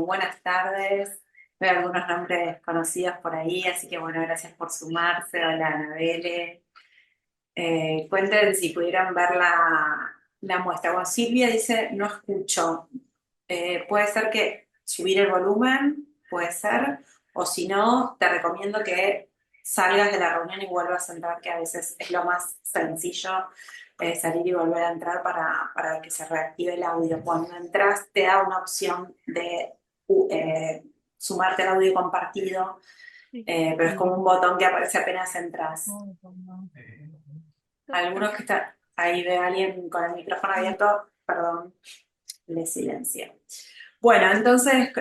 buenas tardes. Veo algunos nombres conocidos por ahí, así que bueno, gracias por sumarse. Hola, Anabele. Cuenten si pudieron ver la muestra. Bueno, Silvia dice, no escucho. Puede ser que subir el volumen, puede ser, o si no, te recomiendo que salgas de la reunión y vuelvas a entrar, que a veces es lo más sencillo, salir y volver a entrar para que se reactive el audio. Cuando entras, te da una opción de sumarte al audio compartido, Sí. pero es como un botón que aparece apenas entras. No, no, no. Algunos que están, ahí ve a alguien con el micrófono abierto, perdón, le silencio. Bueno, entonces,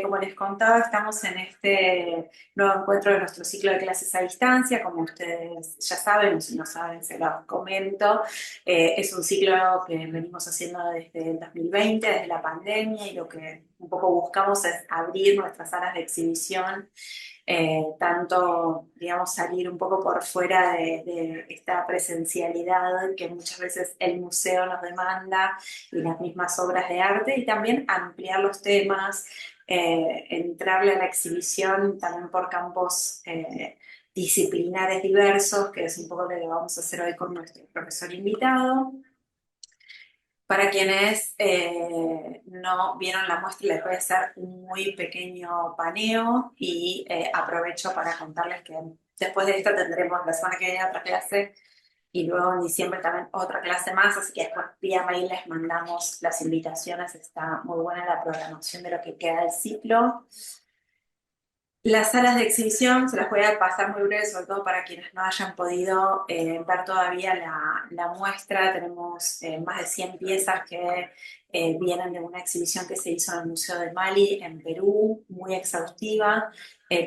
como les contaba, estamos en este nuevo encuentro de nuestro ciclo de clases a distancia. Como ustedes ya saben, o si no saben, se los comento. Es un ciclo que venimos haciendo desde el 2020, desde la pandemia, y lo que un poco buscamos es abrir nuestras salas de exhibición, tanto, digamos, salir un poco por fuera de esta presencialidad que muchas veces el museo nos demanda y las mismas obras de arte, y también ampliar los temas, entrarle a la exhibición también por campos disciplinares diversos, que es un poco lo que vamos a hacer hoy con nuestro profesor invitado. Para quienes no vieron la muestra, les voy a hacer un muy pequeño paneo y aprovecho para contarles que después de esto tendremos la semana que viene otra clase y luego en diciembre también otra clase más, así que después vía mail les mandamos las invitaciones. Está muy buena la programación de lo que queda del ciclo. Las salas de exhibición se las voy a pasar muy breve, sobre todo para quienes no hayan podido ver todavía la muestra. Tenemos más de 100 piezas que vienen de una exhibición que se hizo en el Museo de Mali, en Perú, muy exhaustiva.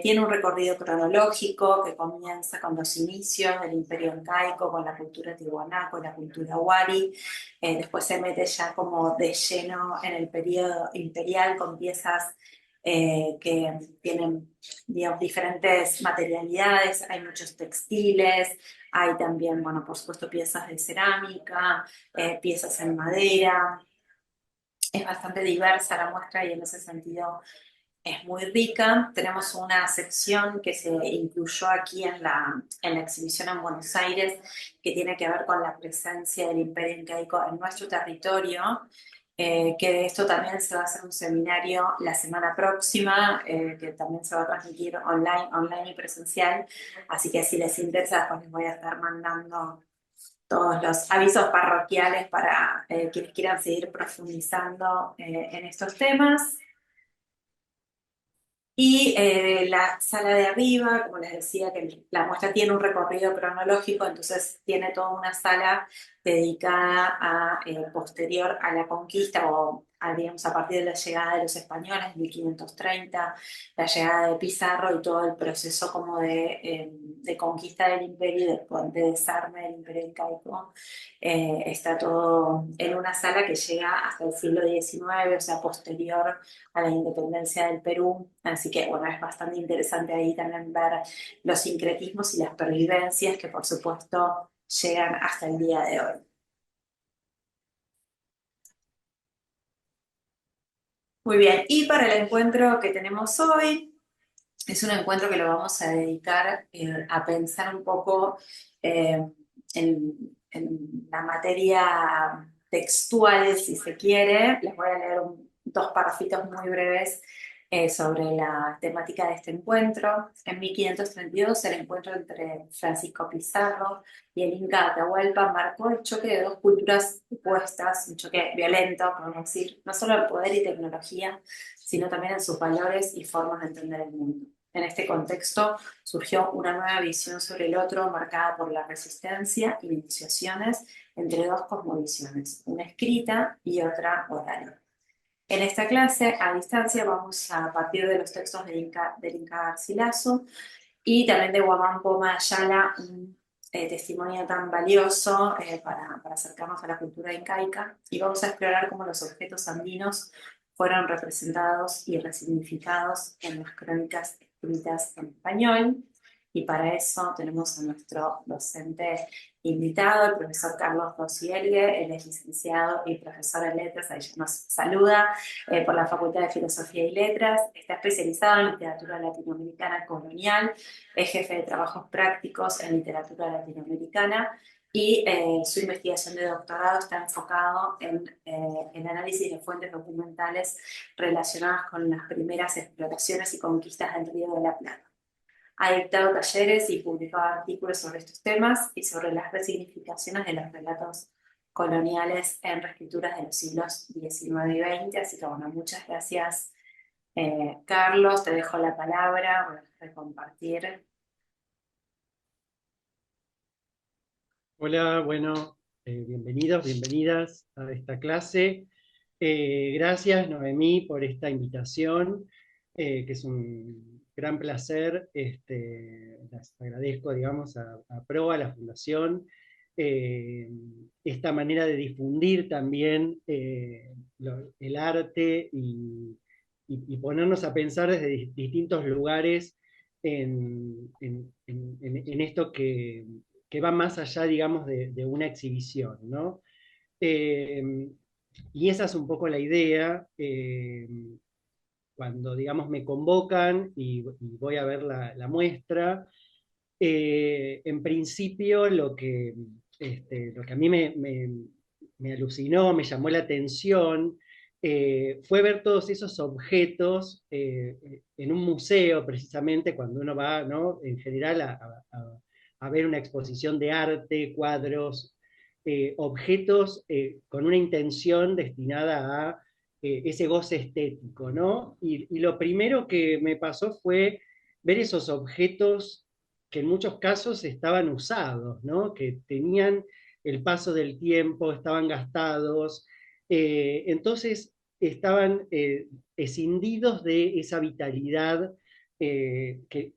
Tiene un recorrido cronológico que comienza con los inicios del Imperio Incaico, con la cultura tiwanaku, la cultura wari. Después se mete ya como de lleno en el periodo imperial con piezas que tienen, digamos, diferentes materialidades. Hay muchos textiles, hay también, bueno, por supuesto, piezas de cerámica, piezas en madera. Es bastante diversa la muestra y en ese sentido es muy rica. Tenemos una sección que se incluyó aquí en la exhibición en Buenos Aires, que tiene que ver con la presencia del Imperio Incaico en nuestro territorio, que de esto también se va a hacer un seminario la semana próxima, que también se va a transmitir online y presencial. Así que si les interesa, pues les voy a estar mandando todos los avisos parroquiales para quienes quieran seguir profundizando en estos temas. Y la sala de arriba, como les decía, que la muestra tiene un recorrido cronológico, entonces tiene toda una sala dedicada a posterior a la conquista o digamos a partir de la llegada de los españoles, 1530, la llegada de Pizarro y todo el proceso como de conquista del imperio y de desarme del imperio incaico. Está todo en una sala que llega hasta el siglo XIX, o sea, posterior a la independencia del Perú. Así que, bueno, es bastante interesante ahí también ver los sincretismos y las pervivencias que, por supuesto, llegan hasta el día de hoy. Muy bien, y para el encuentro que tenemos hoy, es un encuentro que lo vamos a dedicar a pensar un poco en la materia textual, si se quiere. Les voy a leer dos párrafitos muy breves sobre la temática de este encuentro. En 1532, el encuentro entre Francisco Pizarro y el Inca Atahualpa marcó el choque de dos culturas opuestas, un choque violento, podemos decir, no solo en poder y tecnología, sino también en sus valores y formas de entender el mundo. En este contexto surgió una nueva visión sobre el otro marcada por la resistencia y negociaciones entre dos cosmovisiones, una escrita y otra oral. En esta clase, a distancia, vamos a partir de los textos del Inca Garcilaso y también de Guamán Poma Ayala, un testimonio tan valioso para acercarnos a la cultura incaica, y vamos a explorar cómo los objetos andinos fueron representados y resignificados en las crónicas escritas en español. y para eso tenemos a nuestro docente invitado, el profesor Carlos Dosielgue. Él es licenciado y profesor en letras, ahí nos saluda, por la Facultad de Filosofía y Letras. Está especializado en literatura latinoamericana colonial, es jefe de trabajos prácticos en literatura latinoamericana y su investigación de doctorado está enfocado en el análisis de fuentes documentales relacionadas con las primeras exploraciones y conquistas del Río de la Plata. Ha dictado talleres y publicado artículos sobre estos temas y sobre las resignificaciones de los relatos coloniales en reescrituras de los siglos XIX y XX. Así que bueno, muchas gracias, Carlos. Te dejo la palabra para compartir. Hola, bueno, bienvenidos, bienvenidas a esta clase. Gracias, Noemí, por esta invitación, que es un gran placer. Las agradezco, digamos, a PROA, a la Fundación, esta manera de difundir también el arte y ponernos a pensar desde distintos lugares en esto que va más allá, digamos, de una exhibición, ¿no? Eh, y esa es un poco la idea. Cuando, digamos, me convocan y voy a ver la muestra, en principio lo que a mí me alucinó, me llamó la atención, fue ver todos esos objetos en un museo, precisamente cuando uno va, ¿no?, en general a ver una exposición de arte, cuadros, objetos con una intención destinada a ese goce estético, ¿no? Y lo primero que me pasó fue ver esos objetos que en muchos casos estaban usados, ¿no? Que tenían el paso del tiempo, estaban gastados, entonces estaban escindidos de esa vitalidad que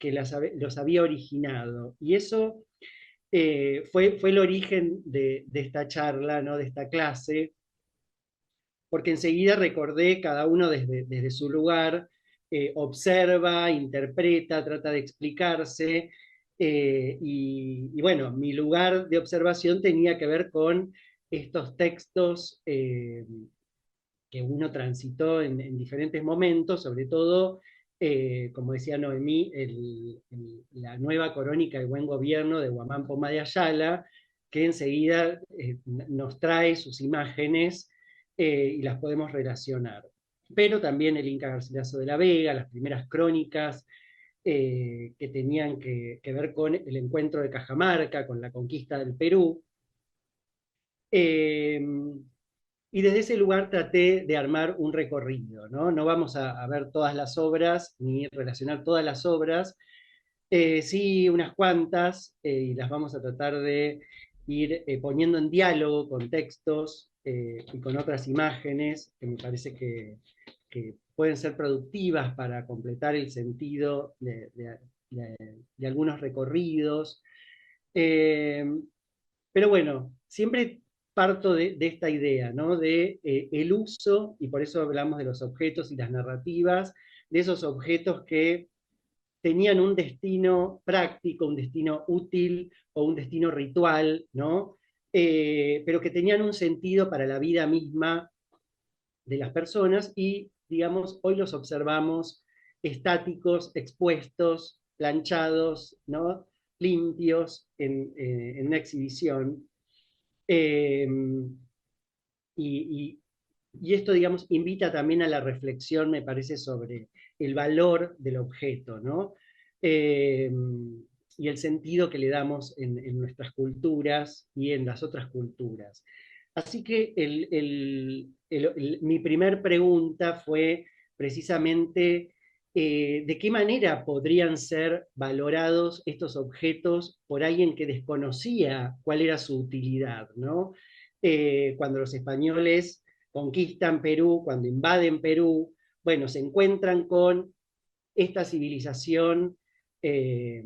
los había originado. Y eso fue el origen de esta charla, ¿no?, de esta clase, porque enseguida recordé cada uno desde su lugar, observa, interpreta, trata de explicarse, y bueno, mi lugar de observación tenía que ver con estos textos que uno transitó en diferentes momentos, sobre todo, como decía Noemí, la nueva crónica del buen gobierno de Guamán Pomá de Ayala, que enseguida nos trae sus imágenes y las podemos relacionar. Pero también el Inca Garcilaso de la Vega, las primeras crónicas que tenían que ver con el encuentro de Cajamarca, con la conquista del Perú. Eh, y desde ese lugar traté de armar un recorrido, ¿no? No vamos a ver todas las obras, ni relacionar todas las obras, sí unas cuantas, y las vamos a tratar de ir poniendo en diálogo con textos y con otras imágenes que me parece que pueden ser productivas para completar el sentido de algunos recorridos. Eh, pero bueno, siempre parto de esta idea, ¿no? De el uso, y por eso hablamos de los objetos y las narrativas, de esos objetos que tenían un destino práctico, un destino útil o un destino ritual, ¿no? Pero que tenían un sentido para la vida misma de las personas y, digamos, hoy los observamos estáticos, expuestos, planchados, ¿no?, limpios en una exhibición. Eh, y, y esto, digamos, invita también a la reflexión, me parece, sobre el valor del objeto, ¿no? Eh, y el sentido que le damos en nuestras culturas y en las otras culturas. Así que mi primer pregunta fue precisamente de qué manera podrían ser valorados estos objetos por alguien que desconocía cuál era su utilidad, ¿no? Cuando los españoles conquistan Perú, cuando invaden Perú, bueno, se encuentran con esta civilización eh,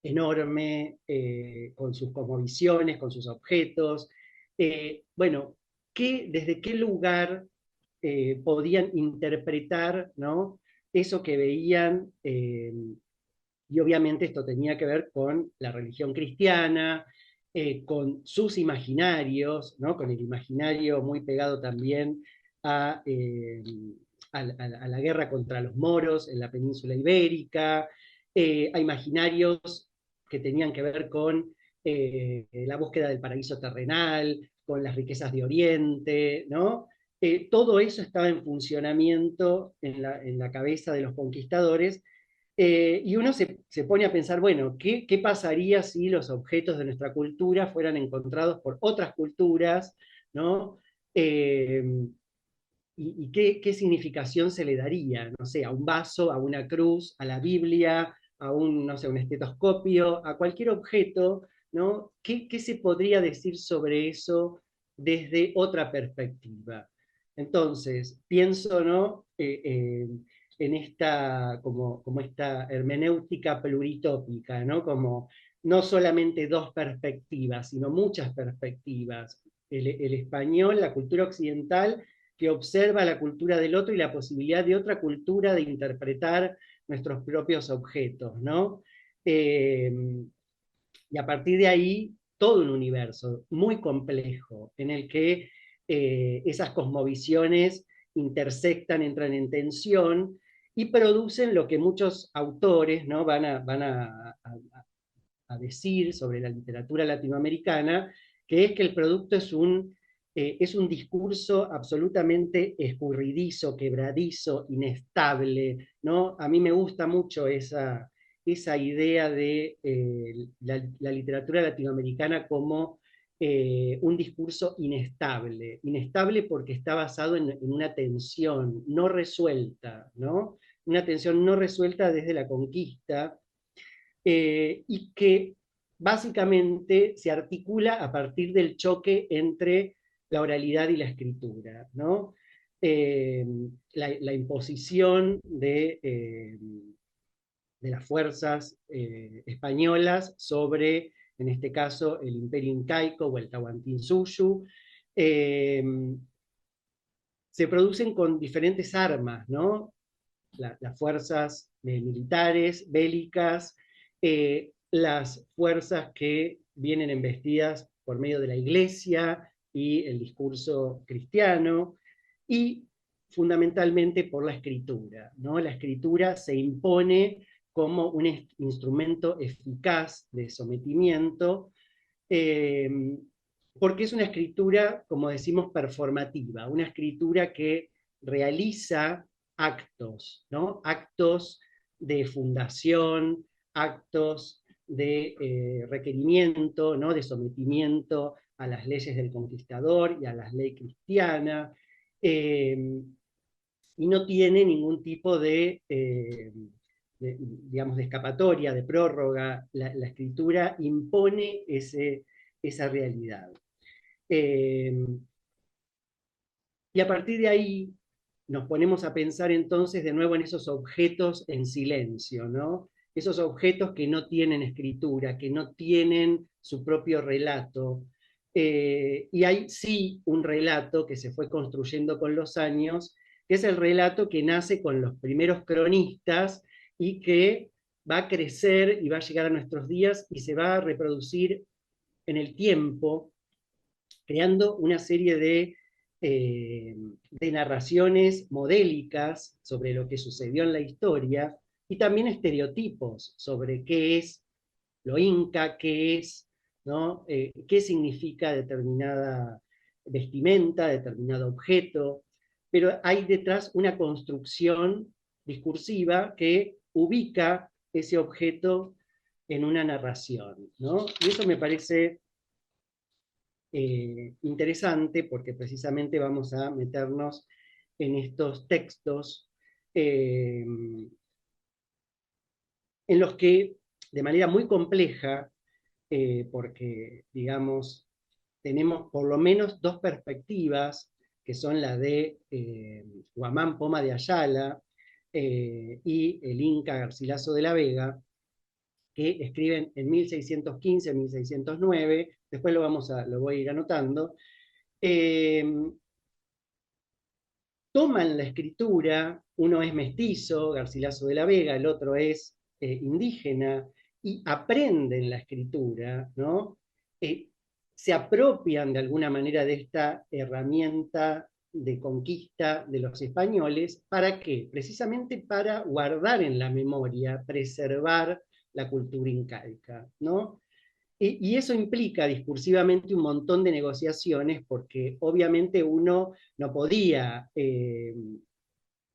enorme, con sus cosmovisiones, con sus objetos. Bueno, ¿desde qué lugar podían interpretar, ¿no?, eso que veían Y obviamente esto tenía que ver con la religión cristiana, con sus imaginarios, ¿no? Con el imaginario muy pegado también a, a la guerra contra los moros en la península ibérica, a imaginarios que tenían que ver con la búsqueda del paraíso terrenal, con las riquezas de Oriente, ¿no? Todo eso estaba en funcionamiento en la cabeza de los conquistadores, y uno se pone a pensar, bueno, ¿qué pasaría si los objetos de nuestra cultura fueran encontrados por otras culturas, ¿no? Eh, y qué significación se le daría, no sé, a un vaso, a una cruz, a la Biblia, a un, no sé, un estetoscopio, a cualquier objeto, ¿no? ¿Qué se podría decir sobre eso desde otra perspectiva? Entonces, pienso, ¿no? En esta, como esta hermenéutica pluritópica, ¿no? Como no solamente dos perspectivas, sino muchas perspectivas. El español, la cultura occidental, que observa la cultura del otro y la posibilidad de otra cultura de interpretar nuestros propios objetos, ¿no? Eh, y a partir de ahí, todo un universo muy complejo en el que esas cosmovisiones intersectan, entran en tensión y producen lo que muchos autores, ¿no? a decir sobre la literatura latinoamericana, que es que el producto es un discurso absolutamente escurridizo, quebradizo, inestable, ¿no? A mí me gusta mucho esa idea de la literatura latinoamericana como un discurso inestable, inestable porque está basado en una tensión no resuelta, ¿no? Una tensión no resuelta desde la conquista, y que básicamente se articula a partir del choque entre la oralidad y la escritura, ¿no? La imposición de las fuerzas españolas sobre, en este caso, el imperio incaico o el Tahuantinsuyo, eh, se producen con diferentes armas, ¿no? Las fuerzas militares, bélicas, las fuerzas que vienen embestidas por medio de la iglesia y el discurso cristiano, y fundamentalmente por la escritura, ¿no? La escritura se impone como un instrumento eficaz de sometimiento, eh, porque es una escritura, como decimos, performativa, una escritura que realiza actos, ¿no? Actos de fundación, actos de requerimiento, ¿no? De sometimiento a las leyes del conquistador y a las leyes cristianas, y no tiene ningún tipo digamos, de escapatoria, de prórroga. La escritura impone esa realidad. Eh, y a partir de ahí nos ponemos a pensar entonces de nuevo en esos objetos en silencio, ¿no? Esos objetos que no tienen escritura, que no tienen su propio relato. Y hay sí un relato que se fue construyendo con los años, que es el relato que nace con los primeros cronistas y que va a crecer y va a llegar a nuestros días y se va a reproducir en el tiempo, creando una serie de narraciones modélicas sobre lo que sucedió en la historia y también estereotipos sobre qué es lo inca, qué es, ¿no? Qué significa determinada vestimenta, determinado objeto, pero hay detrás una construcción discursiva que ubica ese objeto en una narración, ¿no? Y eso me parece interesante porque precisamente vamos a meternos en estos textos eh, en los que de manera muy compleja, porque digamos, tenemos por lo menos dos perspectivas, que son la de Guamán Poma de Ayala y el Inca Garcilaso de la Vega, que escriben en 1615, 1609, después lo voy a ir anotando. eh, Toman la escritura, uno es mestizo, Garcilaso de la Vega, el otro es indígena y aprenden la escritura, ¿no? Eh, se apropian de alguna manera de esta herramienta de conquista de los españoles. ¿Para qué? Precisamente para guardar en la memoria, preservar la cultura incaica, ¿no? Y eso implica discursivamente un montón de negociaciones, porque obviamente uno no podía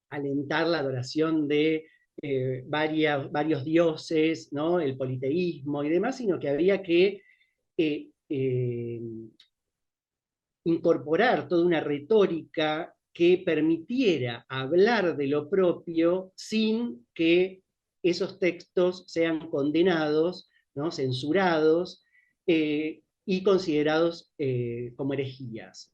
alentar la adoración de varios dioses, ¿no? El politeísmo y demás, sino que había que eh, eh, incorporar toda una retórica que permitiera hablar de lo propio sin que esos textos sean condenados, ¿no? Censurados y considerados como herejías.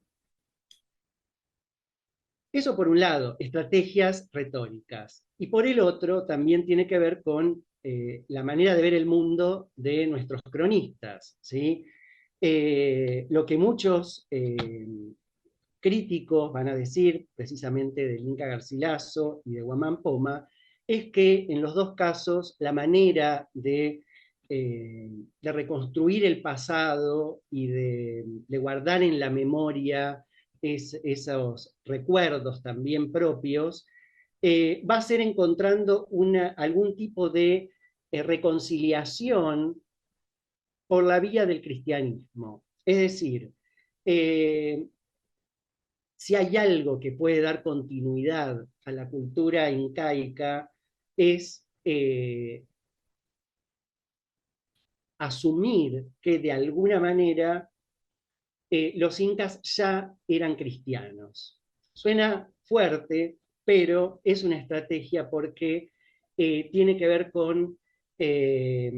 Eso por un lado, estrategias retóricas. Y por el otro, también tiene que ver con la manera de ver el mundo de nuestros cronistas, ¿sí? Lo que muchos críticos van a decir, precisamente del Inca Garcilaso y de Guamán Poma, es que en los dos casos la manera de reconstruir el pasado y de guardar en la memoria esos recuerdos también propios, va a ser encontrando algún tipo de reconciliación por la vía del cristianismo. Es decir, eh, si hay algo que puede dar continuidad a la cultura incaica, es asumir que de alguna manera los incas ya eran cristianos. Suena fuerte, pero es una estrategia porque tiene que ver con eh,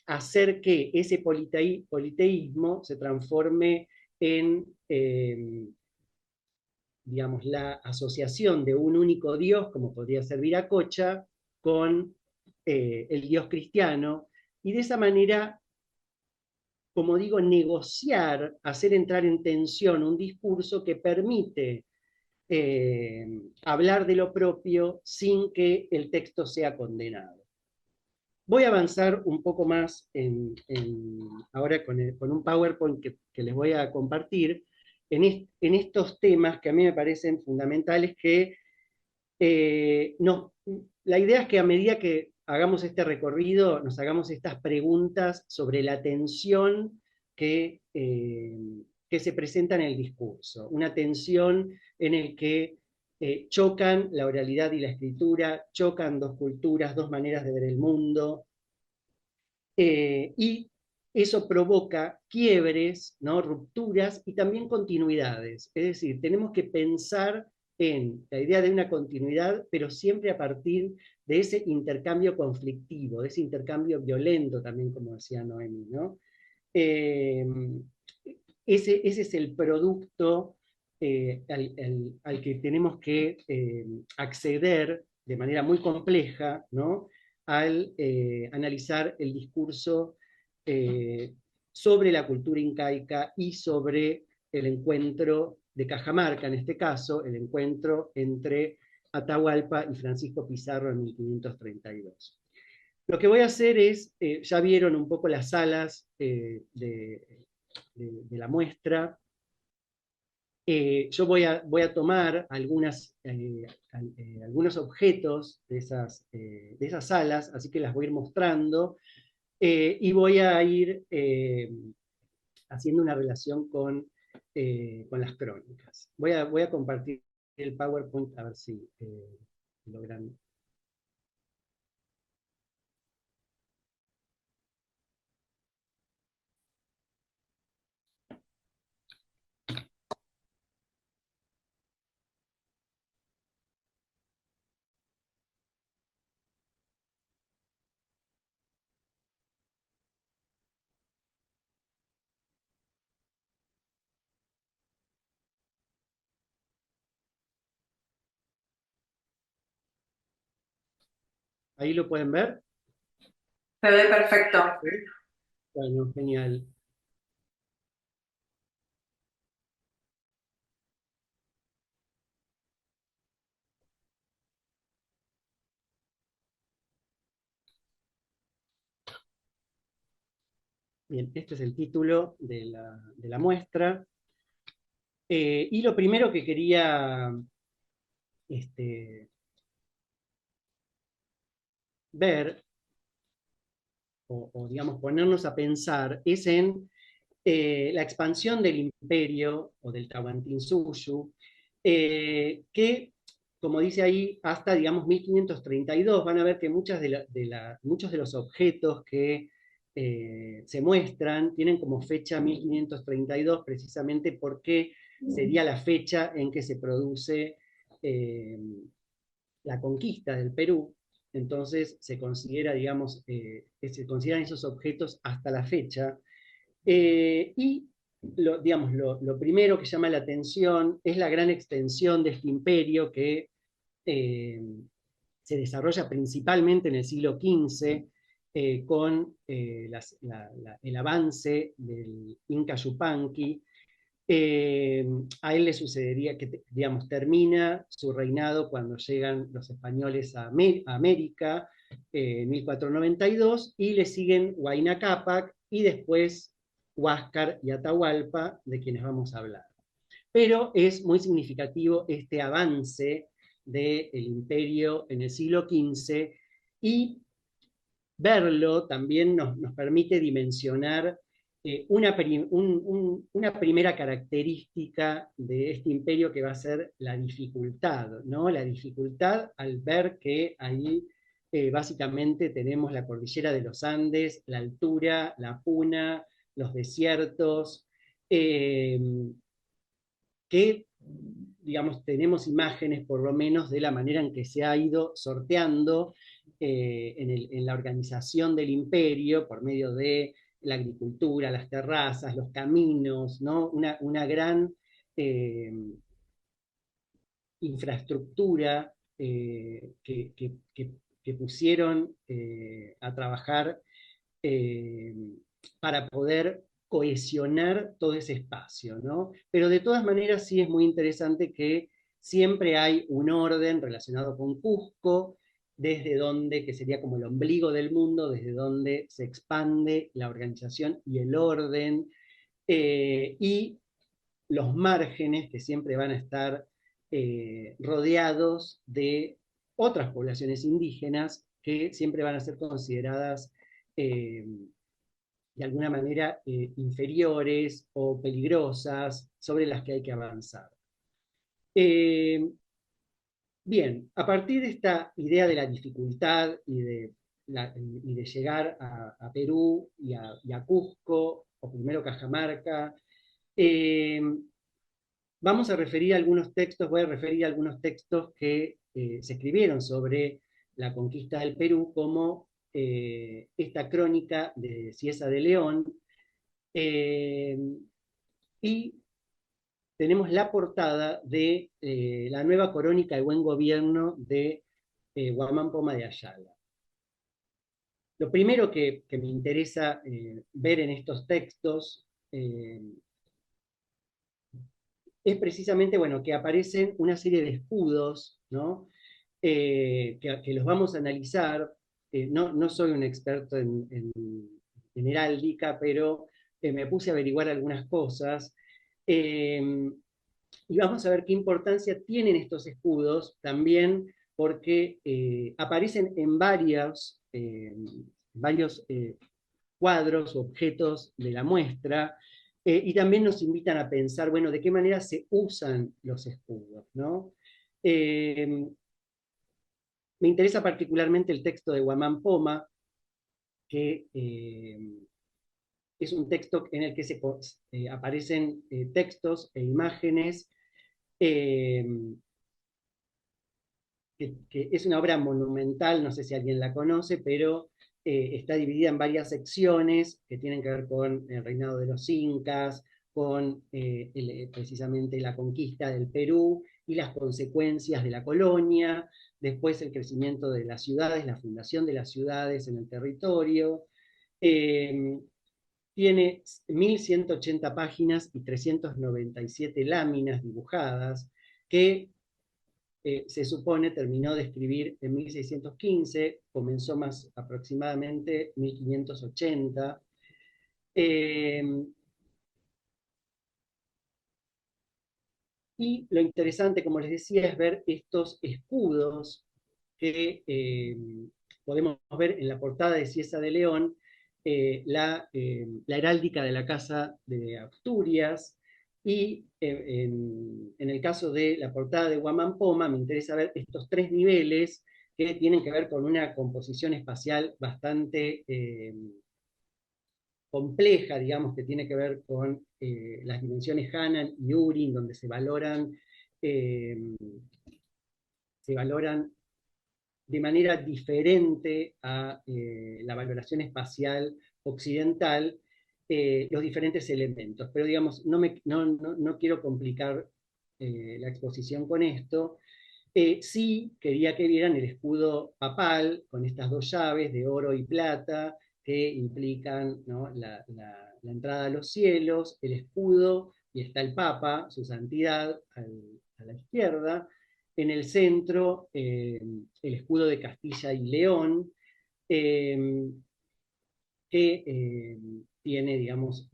hacer que ese politeísmo se transforme en, digamos, la asociación de un único Dios, como podría ser Viracocha, con el Dios cristiano, y de esa manera, como digo, negociar, hacer entrar en tensión un discurso que permite hablar de lo propio sin que el texto sea condenado. Voy a avanzar un poco más ahora con un PowerPoint que les voy a compartir en estos temas que a mí me parecen fundamentales, que no, la idea es que a medida que hagamos este recorrido, nos hagamos estas preguntas sobre la tensión que se presenta en el discurso. Una tensión en el que chocan la oralidad y la escritura, chocan dos culturas, dos maneras de ver el mundo, y eso provoca quiebres, ¿no? Rupturas y también continuidades. Es decir, tenemos que pensar en la idea de una continuidad, pero siempre a partir de ese intercambio conflictivo, de ese intercambio violento también, como decía Noemi, ¿no? Eh, ese es el producto al que tenemos que acceder de manera muy compleja, ¿no? Al analizar el discurso eh, sobre la cultura incaica y sobre el encuentro de Cajamarca, en este caso, el encuentro entre Atahualpa y Francisco Pizarro en 1532. Lo que voy a hacer es, ya vieron un poco las salas de la muestra. Yo voy a tomar algunos objetos de esas salas, así que las voy a ir mostrando, y voy a ir haciendo una relación con las crónicas. Voy a compartir el PowerPoint a ver si logran. Ahí lo pueden ver. Se ve perfecto. ¿Sí? Bueno, genial. Bien, este es el título de la muestra. Y lo primero que quería este, ver, digamos ponernos a pensar, es en la expansión del imperio o del Tahuantinsuyo, que, como dice ahí, hasta, digamos, 1532, van a ver que muchos de los objetos que se muestran tienen como fecha 1532, precisamente porque sería la fecha en que se produce eh, la conquista del Perú. Entonces se considera, digamos, se consideran esos objetos hasta la fecha. Y digamos, lo primero que llama la atención es la gran extensión de este imperio que eh, se desarrolla principalmente en el siglo XV, con el avance del Inca Yupanqui. eh, a él le sucedería que, digamos, termina su reinado cuando llegan los españoles a América, en 1492, y le siguen Huayna Cápac y después Huáscar y Atahualpa, de quienes vamos a hablar. Pero es muy significativo este avance del imperio en el siglo XV, y verlo también nos permite dimensionar una primera característica de este imperio, que va a ser la dificultad, ¿no? La dificultad al ver que ahí básicamente tenemos la cordillera de los Andes, la altura, la puna, los desiertos, eh, que, digamos, tenemos imágenes por lo menos de la manera en que se ha ido sorteando en la organización del imperio por medio de la agricultura, las terrazas, los caminos, ¿no? Una gran eh, infraestructura que pusieron a trabajar eh, para poder cohesionar todo ese espacio, ¿no? Pero de todas maneras sí es muy interesante que siempre hay un orden relacionado con Cusco, desde donde, que sería como el ombligo del mundo, desde donde se expande la organización y el orden, y los márgenes que siempre van a estar rodeados de otras poblaciones indígenas que siempre van a ser consideradas eh, de alguna manera inferiores o peligrosas, sobre las que hay que avanzar. Eh, Bien, a partir de esta idea de la dificultad y de llegar a Perú y a Cusco, o primero Cajamarca, eh, vamos a referir algunos textos, voy a referir algunos textos que se escribieron sobre la conquista del Perú, como esta crónica de Cieza de León, eh, y tenemos la portada de la nueva crónica de buen gobierno de Guamán Poma de Ayala. Lo primero que me interesa ver en estos textos es precisamente, bueno, que aparecen una serie de escudos, ¿no? Que los vamos a analizar. No soy un experto en heráldica, pero me puse a averiguar algunas cosas. Eh, y vamos a ver qué importancia tienen estos escudos también, porque aparecen en varios cuadros, objetos de la muestra, y también nos invitan a pensar, bueno, de qué manera se usan los escudos, ¿no? Eh, Me interesa particularmente el texto de Guamán Poma, que es un texto en el que aparecen textos e imágenes, eh, que es una obra monumental, no sé si alguien la conoce, pero está dividida en varias secciones que tienen que ver con el reinado de los incas, con precisamente la conquista del Perú y las consecuencias de la colonia, después el crecimiento de las ciudades, la fundación de las ciudades en el territorio. Eh, Tiene 1180 páginas y 397 láminas dibujadas, que se supone terminó de escribir en 1615, comenzó más aproximadamente 1580. Eh, y lo interesante, como les decía, es ver estos escudos que podemos ver en la portada de Cieza de León, la heráldica de la Casa de Asturias, y en el caso de la portada de Guamán Poma, me interesa ver estos tres niveles que tienen que ver con una composición espacial bastante compleja, digamos, que tiene que ver con las dimensiones Hanan y Urin, donde eh, se valoran de manera diferente a la valoración espacial occidental los diferentes elementos. Pero digamos, no quiero complicar la exposición con esto. Sí quería que vieran el escudo papal con estas dos llaves de oro y plata que implican, ¿no?, la entrada a los cielos, el escudo, y está el Papa, su santidad, a la izquierda. En el centro, el escudo de Castilla y León, eh, que tiene, digamos,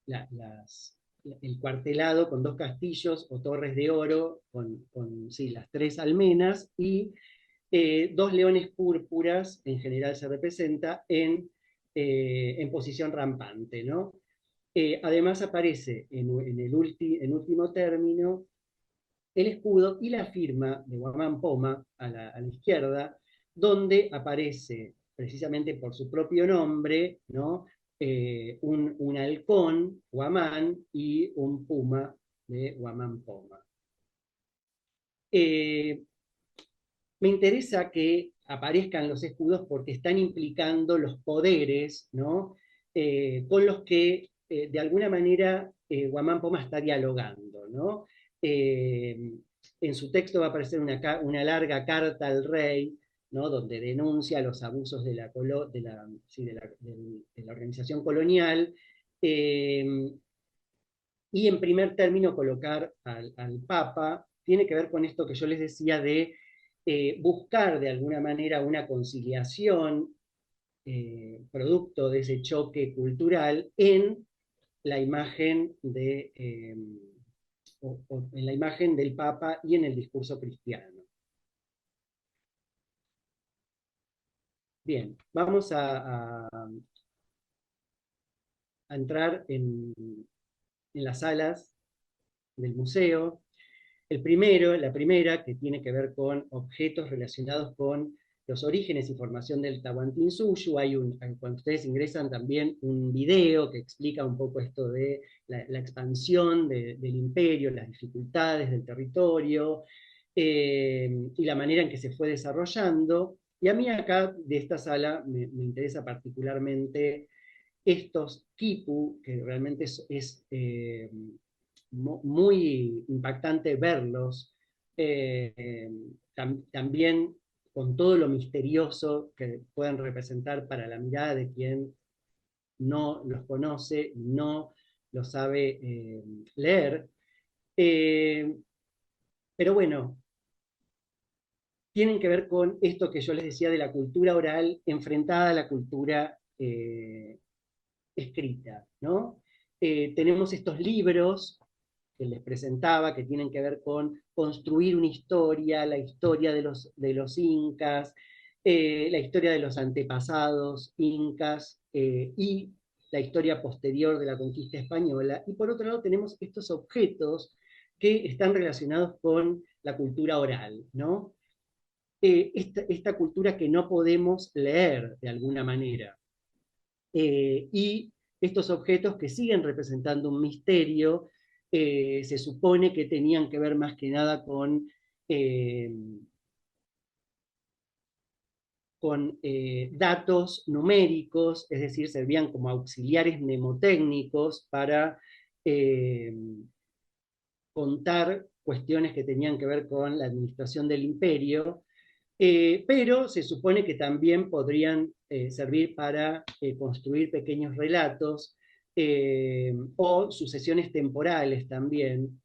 las, el cuartelado con dos castillos o torres de oro, sí, las tres almenas, y dos leones púrpuras, en general se representa, en posición rampante, ¿no? Además aparece en último término el escudo y la firma de Guamán Poma a la izquierda, donde aparece precisamente por su propio nombre, ¿no?, un halcón, Guamán, y un puma de Guamán Poma. Eh, Me interesa que aparezcan los escudos porque están implicando los poderes, ¿no?, con los que de alguna manera Guamán Poma está dialogando, ¿no? Eh, en su texto va a aparecer una larga carta al rey, ¿no?, donde denuncia los abusos de la organización colonial, eh, y en primer término colocar al Papa tiene que ver con esto que yo les decía de buscar de alguna manera una conciliación producto de ese choque cultural en la imagen en la imagen del Papa y en el discurso cristiano. Bien, vamos a entrar en las salas del museo. La primera, que tiene que ver con objetos relacionados con los orígenes y formación del Tahuantinsuyo. Cuando ustedes ingresan también un video que explica un poco esto de la expansión del imperio, las dificultades del territorio, y la manera en que se fue desarrollando. Y a mí acá, de esta sala, me interesa particularmente estos quipu, que realmente muy impactante verlos, también con todo lo misterioso que pueden representar para la mirada de quien no los conoce, no los sabe leer. Eh, pero bueno, tienen que ver con esto que yo les decía de la cultura oral enfrentada a la cultura escrita, ¿no? Tenemos estos libros que les presentaba, que tienen que ver con construir una historia, la historia de los incas, la historia de los antepasados incas, y la historia posterior de la conquista española. Y por otro lado tenemos estos objetos que están relacionados con la cultura oral, ¿no? Esta cultura que no podemos leer de alguna manera. Y estos objetos que siguen representando un misterio, se supone que tenían que ver más que nada eh, con datos numéricos, es decir, servían como auxiliares mnemotécnicos para eh, contar cuestiones que tenían que ver con la administración del imperio, pero se supone que también podrían servir para construir pequeños relatos o sucesiones temporales también,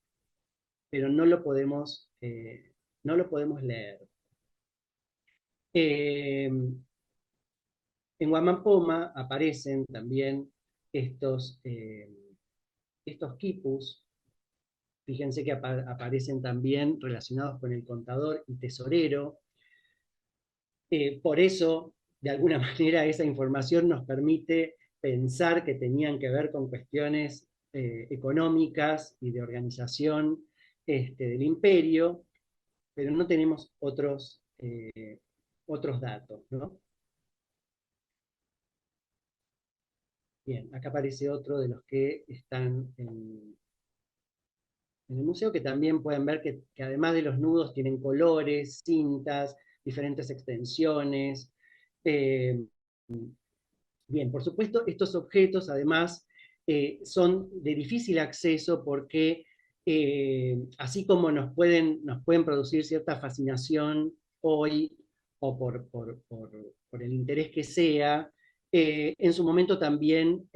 pero no lo podemos leer. Eh, En Wamampoma aparecen también estos quipus. Fíjense que aparecen también relacionados con el contador y tesorero. Por eso, de alguna manera, esa información nos permite pensar que tenían que ver con cuestiones económicas y de organización del imperio, pero no tenemos otros datos, ¿no? Bien, acá aparece otro de los que están en el museo, que también pueden ver que además de los nudos tienen colores, cintas, diferentes extensiones. Eh, Bien, por supuesto, estos objetos además son de difícil acceso porque así como nos pueden producir cierta fascinación hoy o por el interés que sea, en su momento también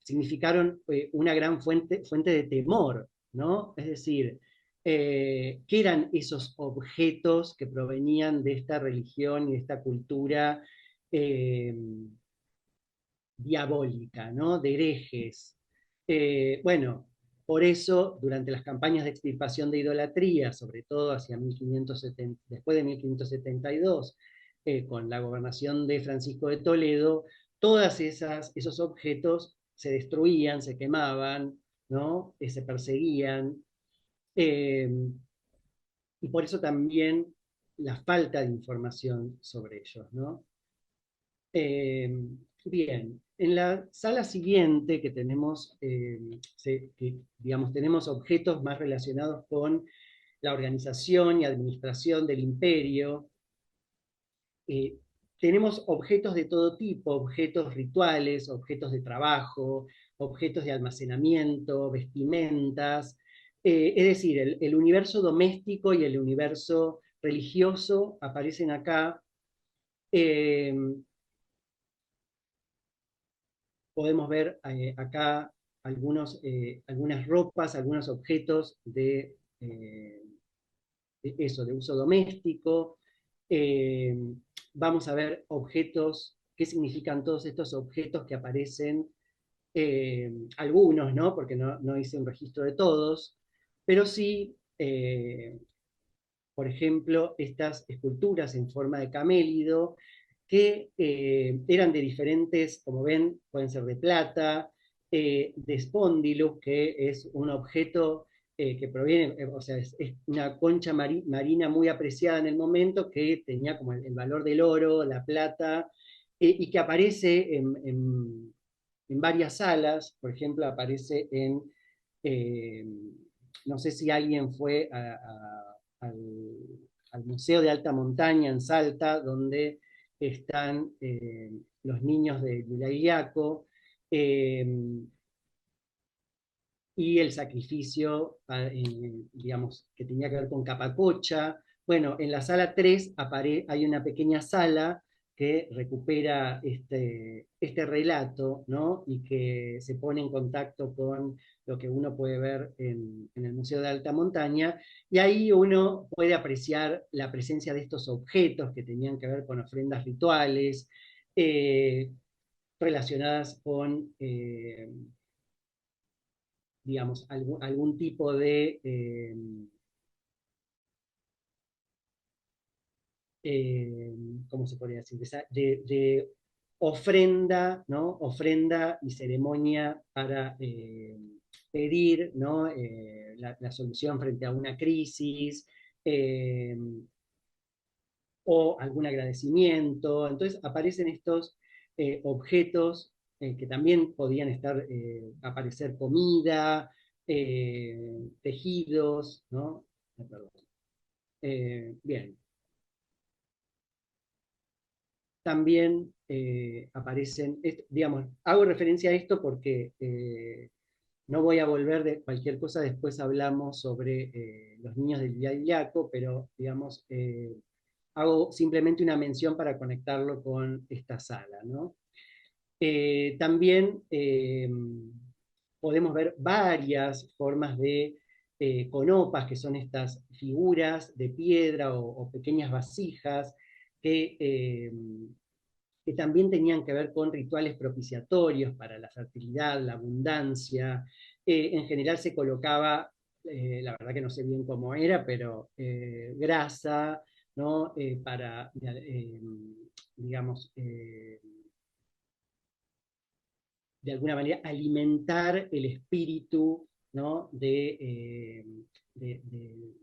significaron una gran fuente de temor, ¿no? Es decir, ¿qué eran esos objetos que provenían de esta religión y de esta cultura eh, diabólica, ¿no? De herejes? Bueno, por eso, durante las campañas de extirpación de idolatría, sobre todo hacia 1570, después de 1572, con la gobernación de Francisco de Toledo, todos esos objetos se destruían, se quemaban, ¿no? Se perseguían, eh, y por eso también la falta de información sobre ellos, ¿no? Eh, Bien, en la sala siguiente que tenemos, digamos, tenemos objetos más relacionados con la organización y administración del imperio. Eh, Tenemos objetos de todo tipo, objetos rituales, objetos de trabajo, objetos de almacenamiento, vestimentas. Es decir, el universo doméstico y el universo religioso aparecen acá. Eh, Podemos ver acá algunas ropas, algunos objetos de uso doméstico. Eh, Vamos a ver objetos, qué significan todos estos objetos que aparecen, algunos, ¿no? Porque no hice un registro de todos, pero sí, por ejemplo, estas esculturas en forma de camélido, que eran de diferentes, como ven, pueden ser de plata, de espóndilo, que es un objeto que proviene, o sea, es una concha marina muy apreciada en el momento, que tenía como el valor del oro, la plata, y que aparece en varias salas. Por ejemplo, aparece eh, no sé si alguien fue al Museo de Alta Montaña en Salta, donde están los niños de Lulayaco, eh, y el sacrificio, digamos, que tenía que ver con Capacocha. Bueno, en la sala 3 hay una pequeña sala que recupera este relato, ¿no? Y que se pone en contacto con lo que uno puede ver en el Museo de Alta Montaña, y ahí uno puede apreciar la presencia de estos objetos que tenían que ver con ofrendas rituales, eh, relacionadas con digamos, algún tipo eh, ¿cómo se podría decir? De ofrenda, ¿no? Ofrenda y ceremonia para pedir, ¿no? La solución frente a una crisis, eh, o algún agradecimiento. Entonces aparecen estos objetos que también podían aparecer comida, tejidos, ¿no? Perdón. Bien, también aparecen, digamos, hago referencia a esto porque no voy a volver de cualquier cosa, después hablamos sobre los niños del Yaco, pero digamos, hago simplemente una mención para conectarlo con esta sala, ¿no? También podemos ver varias formas de conopas, que son estas figuras de piedra o pequeñas vasijas que que también tenían que ver con rituales propiciatorios para la fertilidad, la abundancia. En general se colocaba, la verdad que no sé bien cómo era, pero grasa, ¿no? Para, digamos, de alguna manera alimentar el espíritu, ¿no? De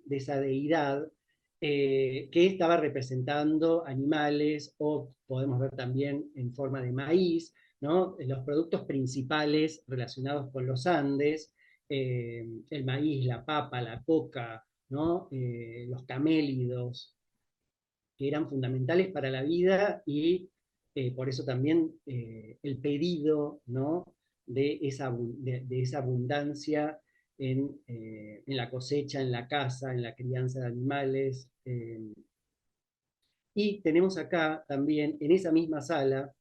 esa deidad que estaba representando animales, o podemos ver también en forma de maíz, ¿no? Los productos principales relacionados con los Andes, el maíz, la papa, la coca, ¿no? Los camélidos, que eran fundamentales para la vida y por eso también el pedido, ¿no? de esa abundancia en la cosecha, en la caza, en la crianza de animales. Y tenemos acá también, en esa misma sala,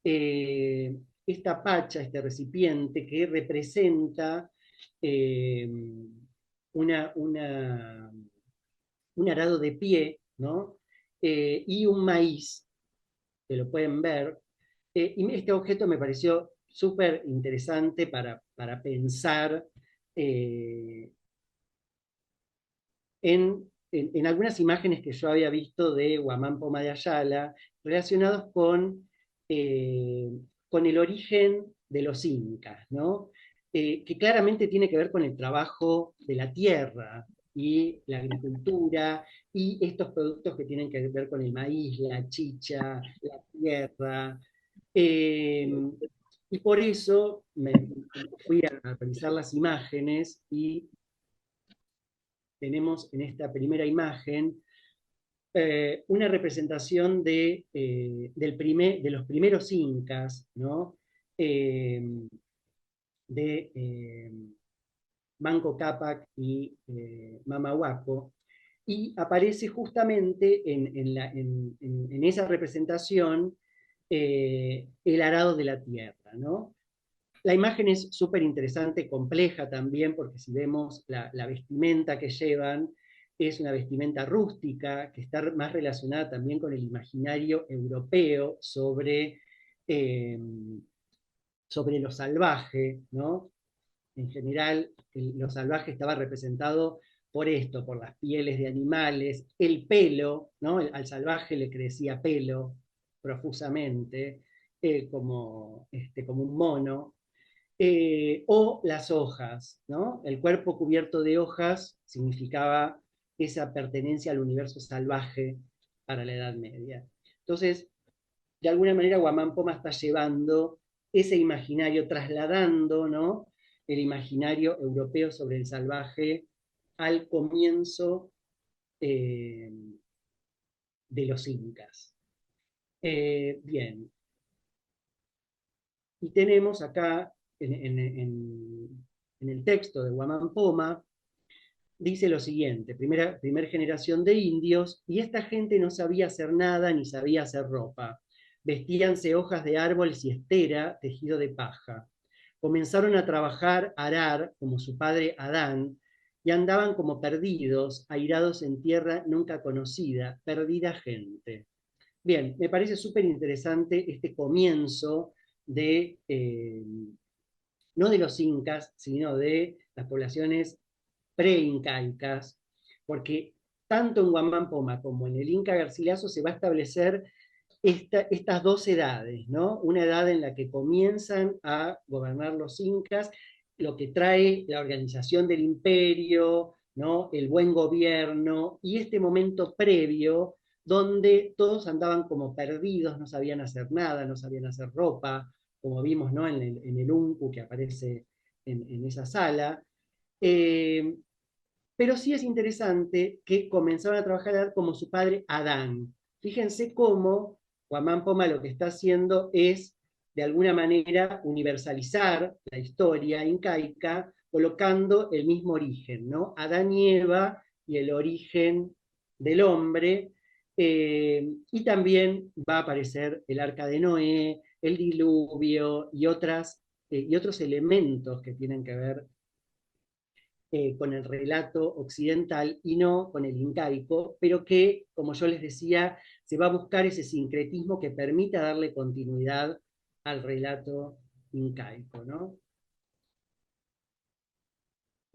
eh, esta pacha, este recipiente que representa eh, una, un arado de pie, ¿no? Y un maíz, que lo pueden ver. Y este objeto me pareció súper interesante para pensar eh, en algunas imágenes que yo había visto de Huamán Poma de Ayala, relacionados eh, con el origen de los incas, ¿no? Que claramente tiene que ver con el trabajo de la tierra y la agricultura y estos productos que tienen que ver con el maíz, la chicha, la tierra. Eh, y por eso fui a revisar las imágenes y tenemos en esta primera imagen una representación de los primeros incas, ¿no? Eh, de Manco Cápac y Mama Huaco, y aparece justamente en esa representación el arado de la tierra, ¿no? La imagen es súper interesante, compleja también, porque si vemos la vestimenta que llevan, es una vestimenta rústica, que está más relacionada también con el imaginario europeo eh, sobre lo salvaje, ¿no? En general, lo salvaje estaba representado por esto, por las pieles de animales, el pelo, ¿no? Al salvaje le crecía pelo profusamente, como un mono, o las hojas, ¿no? El cuerpo cubierto de hojas significaba esa pertenencia al universo salvaje para la Edad Media. Entonces, de alguna manera, Guamán Poma está llevando ese imaginario, trasladando, ¿no? El imaginario europeo sobre el salvaje al comienzo eh, de los incas. Bien, y tenemos acá en el texto de Guamán Poma, dice lo siguiente: primera generación de indios, y esta gente no sabía hacer nada ni sabía hacer ropa. Vestíanse hojas de árboles y estera, tejido de paja. Comenzaron a trabajar, a arar, como su padre Adán, y andaban como perdidos, airados en tierra nunca conocida, perdida gente. Bien, me parece súper interesante este comienzo no de los incas, sino de las poblaciones preincaicas, porque tanto en Huamán Poma como en el Inca Garcilaso se va a establecer estas dos edades, ¿no? Una edad en la que comienzan a gobernar los incas, lo que trae la organización del imperio, ¿no? El buen gobierno, y este momento previo donde todos andaban como perdidos, no sabían hacer nada, no sabían hacer ropa, como vimos, ¿no? En el Uncu que aparece en esa sala. Eh, pero sí es interesante que comenzaron a trabajar como su padre Adán. Fíjense cómo Guamán Poma lo que está haciendo es, de alguna manera, universalizar la historia incaica, colocando el mismo origen, ¿no? Adán y Eva y el origen del hombre, y también va a aparecer el arca de Noé, el diluvio y otros elementos que tienen que ver con el relato occidental y no con el incaico, pero que, como yo les decía, se va a buscar ese sincretismo que permita darle continuidad al relato incaico, ¿no?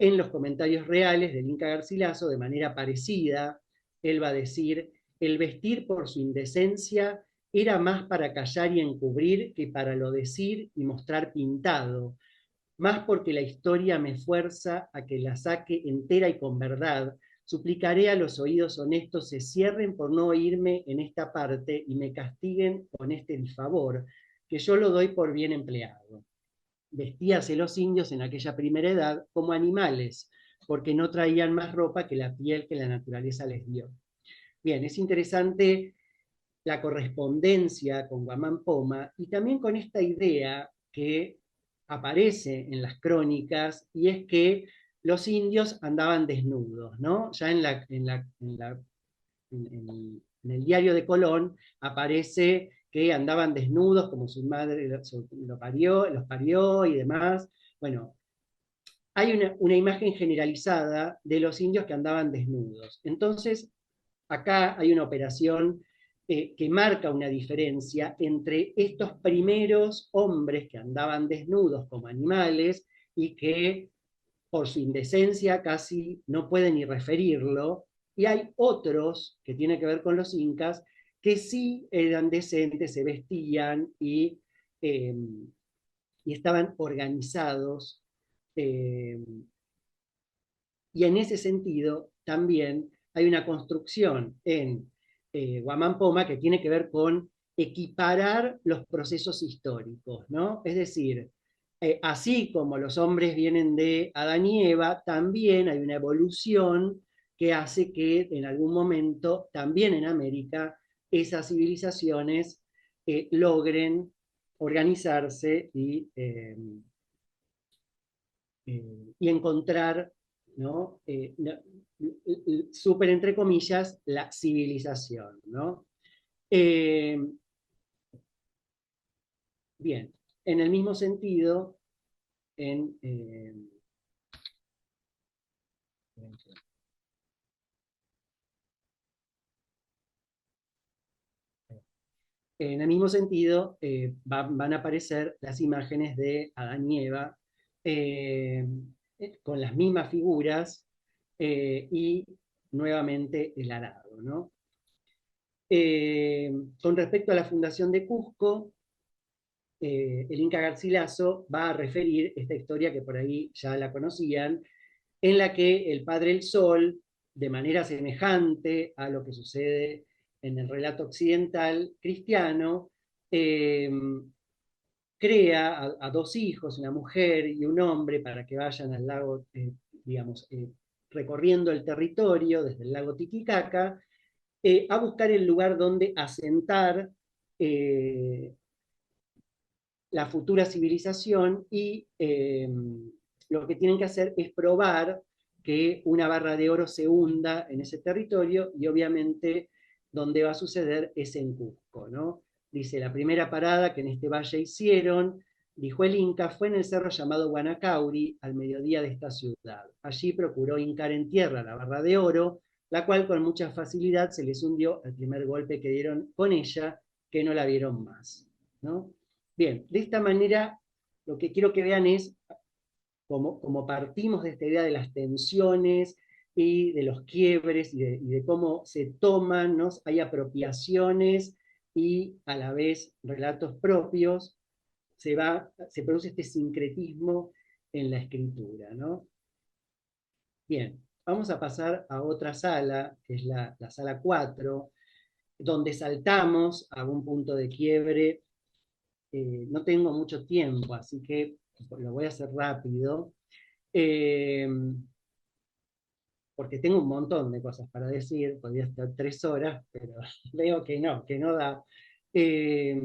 En los comentarios reales del Inca Garcilaso, de manera parecida, él va a decir: el vestir por su indecencia era más para callar y encubrir que para lo decir y mostrar pintado, más porque la historia me fuerza a que la saque entera y con verdad. Suplicaré a los oídos honestos se cierren por no oírme en esta parte y me castiguen con este disfavor, que yo lo doy por bien empleado. Vestíase los indios en aquella primera edad como animales, porque no traían más ropa que la piel que la naturaleza les dio. Bien, es interesante la correspondencia con Guamán Poma y también con esta idea que aparece en las crónicas, y es que los indios andaban desnudos, ¿no? Ya en el diario de Colón aparece que andaban desnudos como su madre los parió y demás. Bueno, hay una imagen generalizada de los indios que andaban desnudos. Entonces, acá hay una operación que marca una diferencia entre estos primeros hombres que andaban desnudos como animales y que por su indecencia casi no pueden ni referirlo, y hay otros que tienen que ver con los incas que sí eran decentes, se vestían eh, y estaban organizados, eh, y en ese sentido también hay una construcción en Guamán Poma que tiene que ver con equiparar los procesos históricos, ¿no? Es decir, así como los hombres vienen de Adán y Eva, también hay una evolución que hace que en algún momento, también en América, esas civilizaciones logren organizarse y encontrar, ¿no? Súper entre comillas, la civilización, ¿no? Eh, bien, en el mismo sentido, en, eh, en el mismo sentido van a aparecer las imágenes de Adán y Eva eh, con las mismas figuras y nuevamente el arado, ¿no? Con respecto a la fundación de Cusco, el Inca Garcilaso va a referir esta historia que por ahí ya la conocían, en la que el Padre el Sol, de manera semejante a lo que sucede en el relato occidental cristiano, eh, crea a dos hijos, una mujer y un hombre, para que vayan al lago, digamos, recorriendo el territorio desde el lago Titicaca, a buscar el lugar donde asentar la futura civilización y lo que tienen que hacer es probar que una barra de oro se hunda en ese territorio y obviamente donde va a suceder es en Cusco, ¿no? Dice, la primera parada que en este valle hicieron, dijo el Inca, fue en el cerro llamado Guanacauri, al mediodía de esta ciudad. Allí procuró hincar en tierra la barra de oro, la cual con mucha facilidad se les hundió al primer golpe que dieron con ella, que no la vieron más, ¿no? Bien, de esta manera lo que quiero que vean es como partimos de esta idea de las tensiones y de los quiebres y de cómo se toman, ¿no? Hay apropiaciones y a la vez relatos propios, se produce este sincretismo en la escritura, ¿no? Bien, vamos a pasar a otra sala, que es la sala 4, donde saltamos a un punto de quiebre. No tengo mucho tiempo, así que lo voy a hacer rápido, eh, porque tengo un montón de cosas para decir, podría estar 3 horas, pero veo que no da. Eh,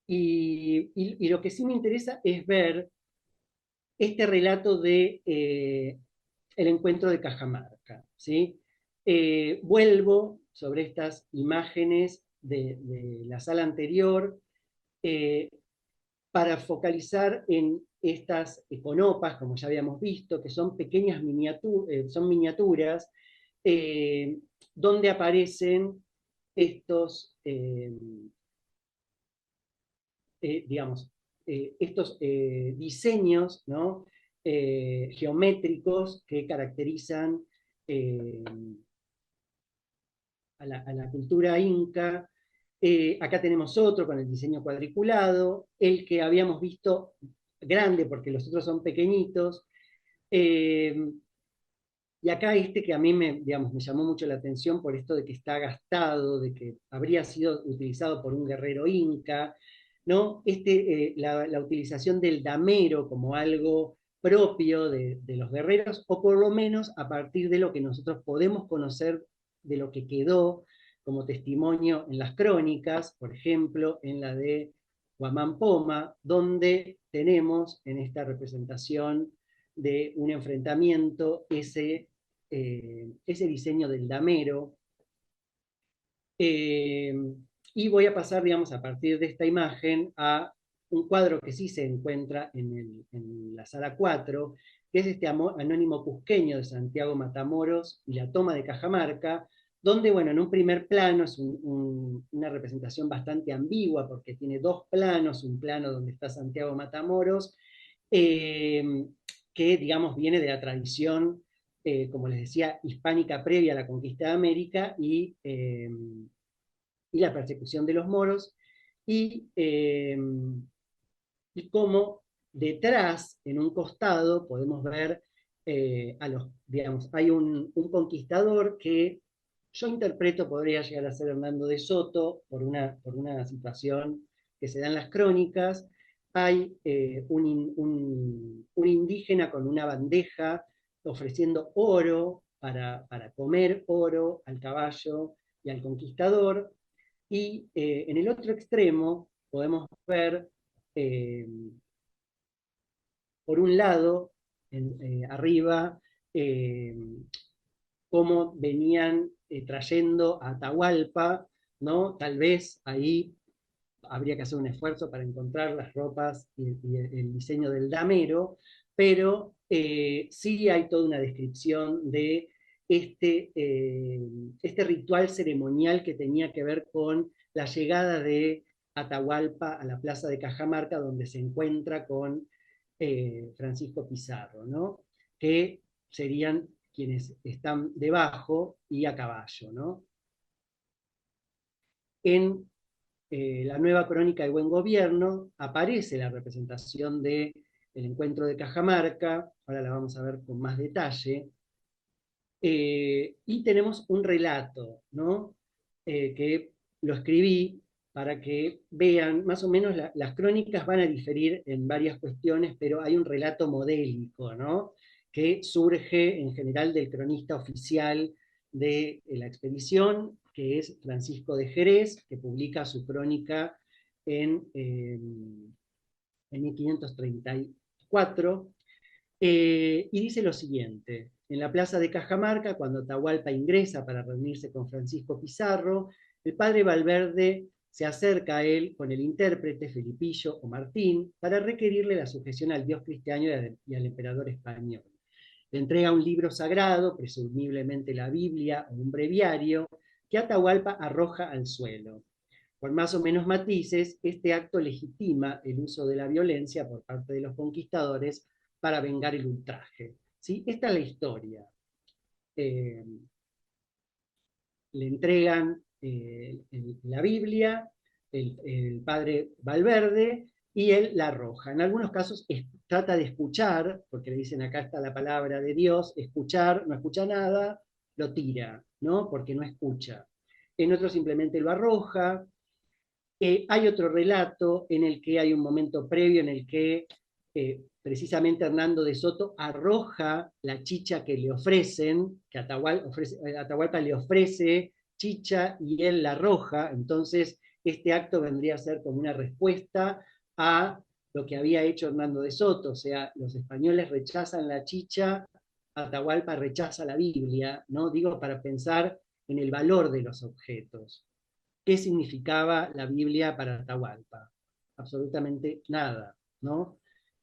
y lo que sí me interesa es ver este relato de el encuentro de Cajamarca, ¿sí? Vuelvo sobre estas imágenes de la sala anterior, eh, para focalizar en estas econopas, como ya habíamos visto, que son pequeñas son miniaturas, eh, donde aparecen estos, digamos, estos diseños, ¿no? Geométricos que caracterizan eh, a la cultura inca. Acá tenemos otro con el diseño cuadriculado, el que habíamos visto grande porque los otros son pequeñitos. Eh, y acá este que a mí digamos, me llamó mucho la atención por esto de que está gastado, de que habría sido utilizado por un guerrero inca, ¿no? La utilización del damero como algo propio de los guerreros, o por lo menos a partir de lo que nosotros podemos conocer de lo que quedó como testimonio en las crónicas, por ejemplo, en la de Huamán Poma, donde tenemos en esta representación de un enfrentamiento ese diseño del damero. Eh, y voy a pasar, digamos, a partir de esta imagen a un cuadro que sí se encuentra en la sala 4, que es este anónimo cusqueño de Santiago Matamoros y la toma de Cajamarca, donde, bueno, en un primer plano es una representación bastante ambigua, porque tiene dos planos, un plano donde está Santiago Matamoros, eh, que, digamos, viene de la tradición, como les decía, hispánica previa a la conquista de América y la persecución de los moros, y, eh, y cómo detrás, en un costado, podemos ver digamos, hay un conquistador que yo interpreto podría llegar a ser Hernando de Soto por una situación que se da en las crónicas. Hay un indígena con una bandeja ofreciendo oro para comer oro al caballo y al conquistador. Y en el otro extremo podemos ver, eh, por un lado, arriba, eh, cómo venían trayendo a Atahualpa, ¿no? Tal vez ahí habría que hacer un esfuerzo para encontrar las ropas y el diseño del damero, pero sí hay toda una descripción de este ritual ceremonial que tenía que ver con la llegada de Atahualpa a la plaza de Cajamarca, donde se encuentra con Francisco Pizarro, ¿no? Que serían quienes están debajo y a caballo, ¿no? En la nueva crónica de buen gobierno aparece la representación del encuentro de Cajamarca, ahora la vamos a ver con más detalle, y tenemos un relato, ¿no? Que lo escribí para que vean, más o menos las crónicas van a diferir en varias cuestiones, pero hay un relato modélico, ¿no? Que surge en general del cronista oficial de la expedición, que es Francisco de Jerez, que publica su crónica en 1534, y dice lo siguiente: en la plaza de Cajamarca, cuando Atahualpa ingresa para reunirse con Francisco Pizarro, el padre Valverde se acerca a él con el intérprete Felipillo o Martín para requerirle la sujeción al dios cristiano y al emperador español. Le entrega un libro sagrado, presumiblemente la Biblia o un breviario, que Atahualpa arroja al suelo. Con más o menos matices, este acto legitima el uso de la violencia por parte de los conquistadores para vengar el ultraje. ¿Sí? Esta es la historia. Eh, Le entregan la Biblia, el padre Valverde, y él la arroja. En algunos casos trata de escuchar, porque le dicen acá está la palabra de Dios, escuchar, no escucha nada, lo tira, ¿no? Porque no escucha. En otros simplemente lo arroja. Hay otro relato en el que hay un momento previo en el que precisamente Hernando de Soto arroja la chicha que le ofrecen, que Atahualpa le ofrece chicha y él la arroja. Entonces este acto vendría a ser como una respuesta a lo que había hecho Hernando de Soto, o sea, los españoles rechazan la chicha, Atahualpa rechaza la Biblia, ¿no? Digo, para pensar en el valor de los objetos. ¿Qué significaba la Biblia para Atahualpa? absolutamente nada, ¿no?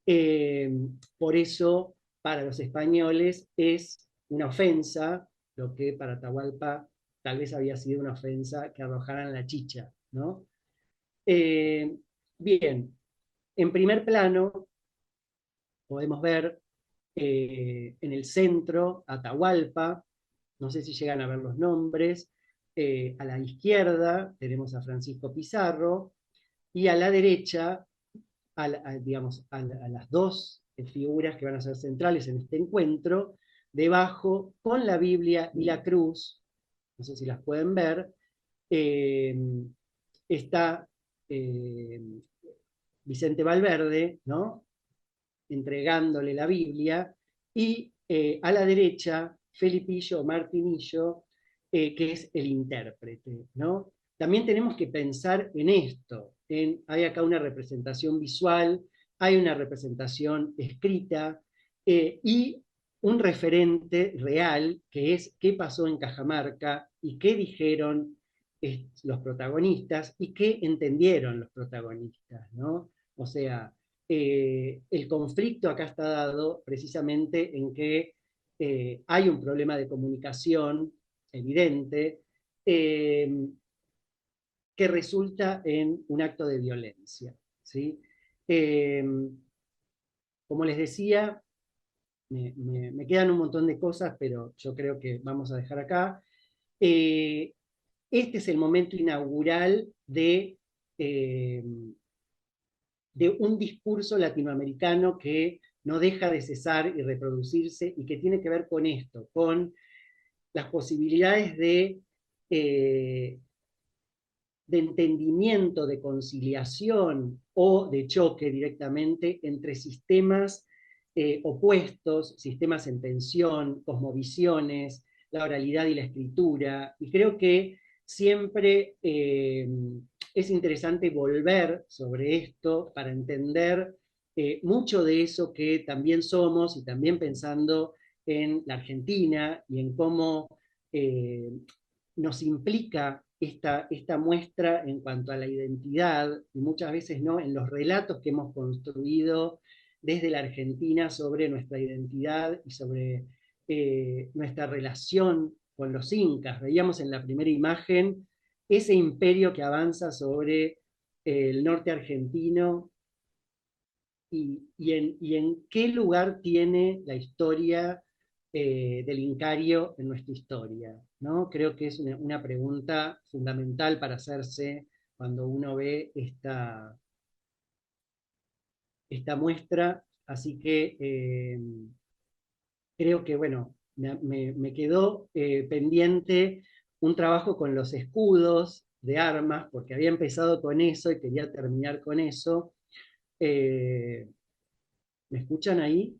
Eh, por eso, para los españoles es una ofensa lo que para Atahualpa tal vez había sido una ofensa que arrojaran la chicha, ¿no? Eh, Bien, en primer plano podemos ver en el centro Atahualpa, no sé si llegan a ver los nombres, a la izquierda tenemos a Francisco Pizarro, y a la derecha, digamos, a las dos figuras que van a ser centrales en este encuentro, debajo, con la Biblia y la cruz, no sé si las pueden ver, eh, está eh, Vicente Valverde, ¿no? Entregándole la Biblia, y a la derecha, Felipillo o Martinillo, que es el intérprete, ¿no? También tenemos que pensar en esto, hay acá una representación visual, hay una representación escrita, y un referente real, que es qué pasó en Cajamarca y qué dijeron los protagonistas y qué entendieron los protagonistas, ¿no? O sea, el conflicto acá está dado precisamente en que hay un problema de comunicación evidente, eh, que resulta en un acto de violencia, ¿sí? Eh, Como les decía, me quedan un montón de cosas, pero yo creo que vamos a dejar acá. Eh, este es el momento inaugural eh, de un discurso latinoamericano que no deja de cesar y reproducirse y que tiene que ver con esto, con las posibilidades eh, de entendimiento, de conciliación o de choque directamente entre sistemas opuestos, sistemas en tensión, cosmovisiones, la oralidad y la escritura. Y creo que siempre es interesante volver sobre esto para entender mucho de eso que también somos y también pensando en la Argentina y en cómo eh, nos implica esta muestra en cuanto a la identidad, y muchas veces no, en los relatos que hemos construido desde la Argentina sobre nuestra identidad y sobre nuestra relación con los incas. Veíamos en la primera imagen ese imperio que avanza sobre el norte argentino y en qué lugar tiene la historia del Incario en nuestra historia, ¿no? Creo que es una pregunta fundamental para hacerse cuando uno ve esta muestra, así que creo que, bueno, me quedó pendiente un trabajo con los escudos de armas, porque había empezado con eso y quería terminar con eso. Eh, ¿Me escuchan ahí?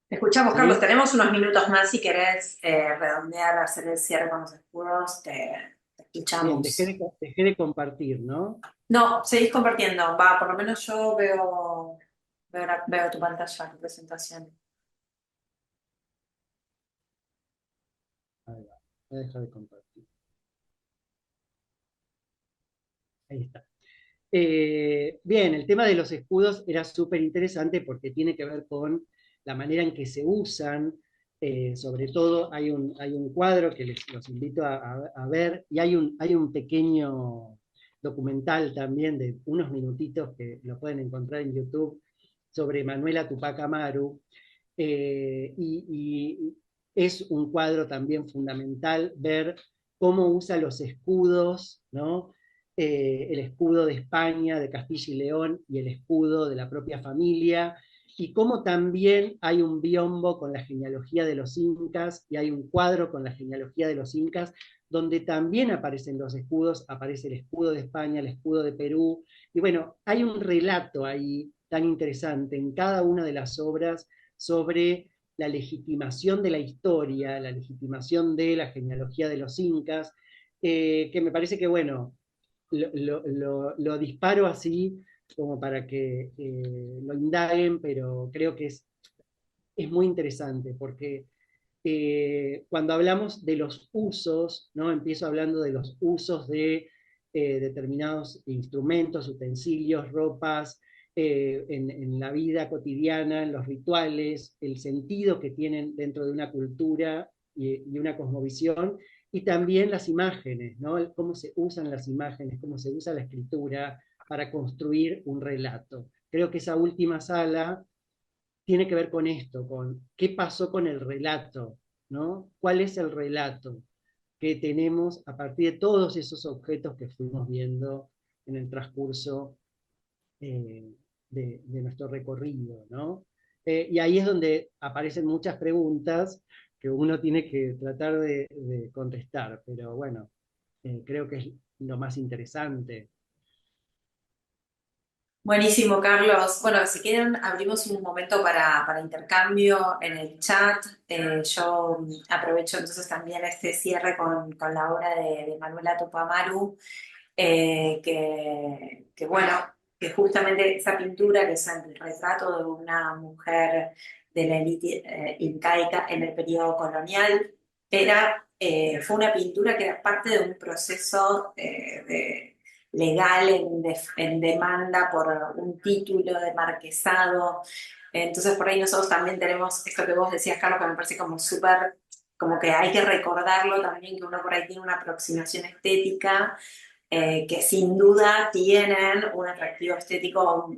Te escuchamos, Carlos. ¿Sí? Tenemos unos minutos más si querés redondear, hacer el cierre con los escudos. Te Bien, escuchamos. dejé de compartir, ¿no? No, seguís compartiendo. Va, por lo menos yo veo tu pantalla, tu presentación. Ahí va, voy a dejar de compartir. Ahí está. Bien, el tema de los escudos era súper interesante porque tiene que ver con la manera en que se usan. Sobre todo hay un cuadro que los invito a ver, y hay un pequeño documental también de unos minutitos que lo pueden encontrar en YouTube sobre Manuela Tupac Amaru. Y es un cuadro también fundamental ver cómo usa los escudos, ¿no? El escudo de España, de Castilla y León, y el escudo de la propia familia, y cómo también hay un biombo con la genealogía de los incas, y hay un cuadro con la genealogía de los incas, donde también aparecen los escudos, aparece el escudo de España, el escudo de Perú, y bueno, hay un relato ahí tan interesante en cada una de las obras sobre la legitimación de la historia, la legitimación de la genealogía de los incas, que me parece que, bueno, lo disparo así como para que lo indaguen, pero creo que es muy interesante porque cuando hablamos de los usos, ¿no? Empiezo hablando de los usos de determinados instrumentos, utensilios, ropas, en la vida cotidiana, en los rituales, el sentido que tienen dentro de una cultura y una cosmovisión, y también las imágenes, ¿no? Cómo se usan las imágenes, cómo se usa la escritura para construir un relato. Creo que esa última sala tiene que ver con esto, con qué pasó con el relato, ¿no? ¿Cuál es el relato que tenemos a partir de todos esos objetos que fuimos viendo en el transcurso de nuestro recorrido, ¿no? Y ahí es donde aparecen muchas preguntas que uno tiene que tratar de contestar, pero bueno, creo que es lo más interesante. Buenísimo, Carlos. Bueno, si quieren, abrimos un momento para intercambio en el chat. Yo aprovecho entonces también este cierre con la obra de Manuela Tupamaru, bueno, que justamente esa pintura, que es el retrato de una mujer de la élite incaica en el periodo colonial, fue una pintura que era parte de un proceso legal en demanda por un título de marquesado. Entonces por ahí nosotros también tenemos esto que vos decías, Carlos, que me parece como súper, como que hay que recordarlo también, que uno por ahí tiene una aproximación estética que sin duda tienen un atractivo estético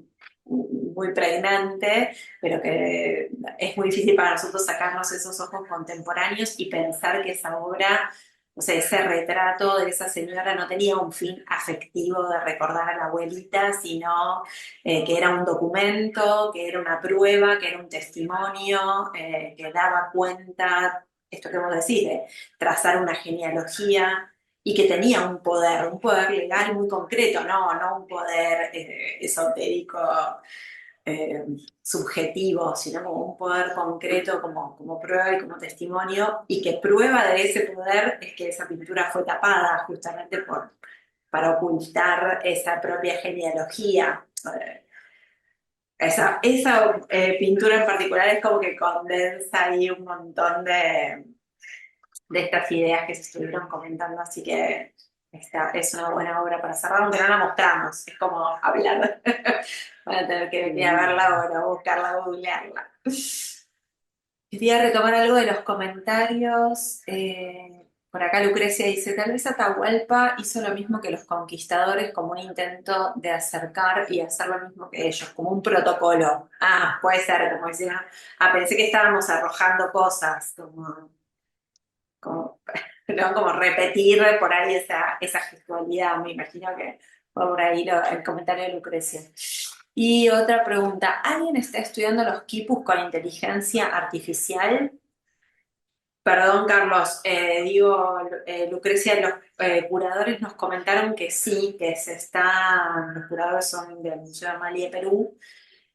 muy pregnante, pero que es muy difícil para nosotros sacarnos esos ojos contemporáneos y pensar que esa obra, o sea, ese retrato de esa señora no tenía un fin afectivo de recordar a la abuelita, sino que era un documento, que era una prueba, que era un testimonio, que daba cuenta, esto que vos decís, de trazar una genealogía y que tenía un poder legal muy concreto, no un poder esotérico, eh, subjetivo, sino como un poder concreto como prueba y como testimonio, y que prueba de ese poder es que esa pintura fue tapada justamente para ocultar esa propia genealogía. Esa pintura en particular es como que condensa ahí un montón de estas ideas que se estuvieron comentando, así que esta es una buena obra para cerrar, aunque no la mostramos, es como hablar, van a tener que venir a verla ahora, buscarla, googlearla. Quería retomar algo de los comentarios. Por acá Lucrecia dice, tal vez Atahualpa hizo lo mismo que los conquistadores como un intento de acercar y hacer lo mismo que ellos, como un protocolo. Ah, puede ser, como decía. Ah, pensé que estábamos arrojando cosas, como, ¿no? Como repetir por ahí esa gestualidad, me imagino que fue por ahí el comentario de Lucrecia. Y otra pregunta, ¿alguien está estudiando los quipus con inteligencia artificial? Perdón, Carlos, Lucrecia, los curadores nos comentaron que sí, los curadores son del Museo de Mali de Perú,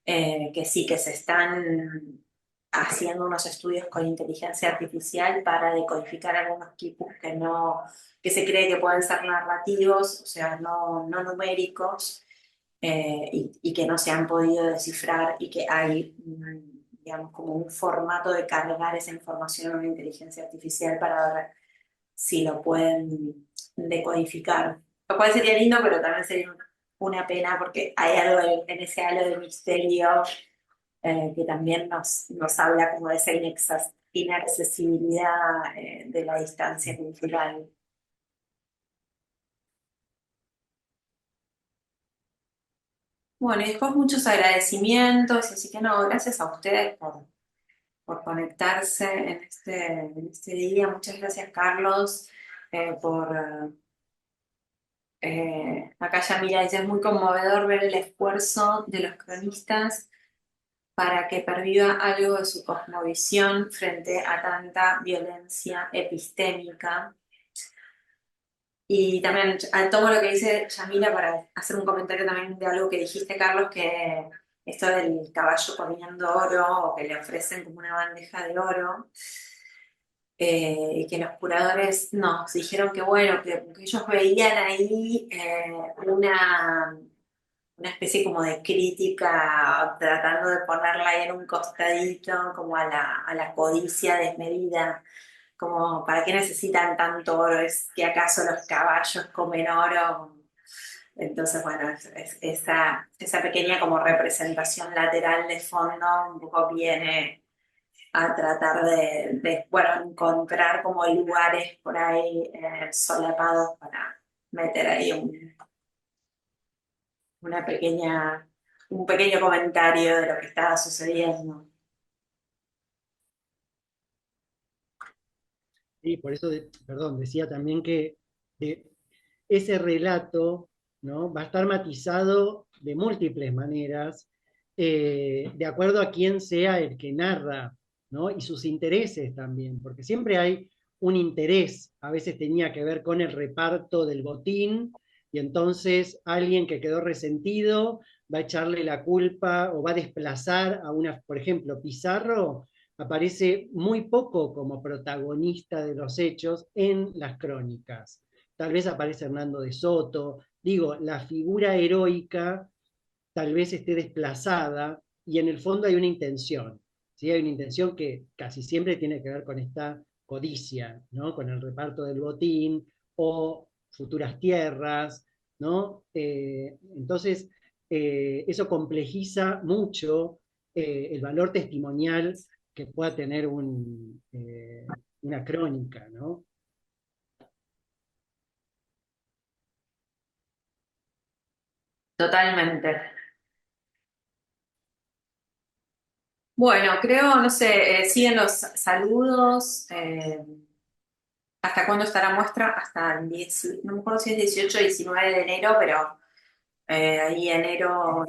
que sí, que se están haciendo unos estudios con inteligencia artificial para decodificar algunos quipus que se cree que pueden ser narrativos, o sea, no numéricos, y que no se han podido descifrar y que hay, digamos, como un formato de cargar esa información a una inteligencia artificial para ver si lo pueden decodificar. Lo cual sería lindo, pero también sería una pena porque hay algo en ese halo de misterio que también nos habla como de esa inaccesibilidad de la distancia cultural. Bueno, y después muchos agradecimientos, así que no, gracias a ustedes por conectarse en este día. Muchas gracias, Carlos, acá Yamila dice, es muy conmovedor ver el esfuerzo de los cronistas para que perviva algo de su cosmovisión frente a tanta violencia epistémica. Y también tomo lo que dice Yamila para hacer un comentario también de algo que dijiste, Carlos, que esto del caballo comiendo oro o que le ofrecen como una bandeja de oro, y que los curadores nos dijeron que bueno, que ellos veían ahí una especie como de crítica, tratando de ponerla ahí en un costadito, como a la codicia desmedida, como ¿para qué necesitan tanto oro? ¿Es que acaso los caballos comen oro? Entonces, bueno, esa pequeña como representación lateral de fondo un poco viene a tratar bueno, encontrar como lugares por ahí solapados para meter ahí una un pequeño comentario de lo que estaba sucediendo. Sí, por eso, perdón, decía también que de- ese relato, ¿no? Va a estar matizado de múltiples maneras, de acuerdo a quién sea el que narra, ¿no? Y sus intereses también, porque siempre hay un interés, a veces tenía que ver con el reparto del botín, y entonces alguien que quedó resentido va a echarle la culpa o va a desplazar a una, por ejemplo, Pizarro aparece muy poco como protagonista de los hechos en las crónicas. Tal vez aparece Hernando de Soto, digo, la figura heroica tal vez esté desplazada y en el fondo hay una intención, ¿sí? Hay una intención que casi siempre tiene que ver con esta codicia, ¿no? Con el reparto del botín o futuras tierras, ¿no? Entonces, eso complejiza mucho el valor testimonial que pueda tener una crónica, ¿no? Totalmente. Bueno, creo, no sé, siguen los saludos. ¿Hasta cuándo estará muestra? Hasta el 10, no me acuerdo si es 18 o 19 de enero, pero ahí enero,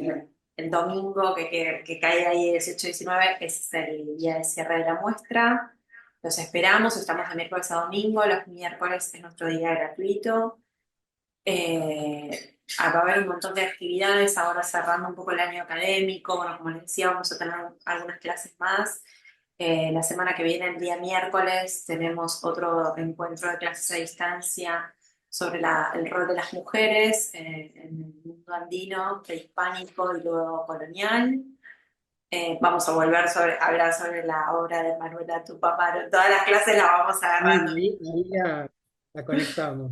el domingo que cae ahí 18-19, es el día de cierre de la muestra. Los esperamos, estamos de miércoles a domingo, los miércoles es nuestro día gratuito. Va a haber un montón de actividades, ahora cerrando un poco el año académico. Bueno, como les decía, vamos a tener algunas clases más. La semana que viene, el día miércoles, tenemos otro encuentro de clases a distancia sobre el rol de las mujeres en el mundo andino, prehispánico y luego colonial. Vamos a volver a hablar sobre la obra de Manuela Tupamaro. Todas las clases las vamos Bueno, agarrando ahí la conectamos.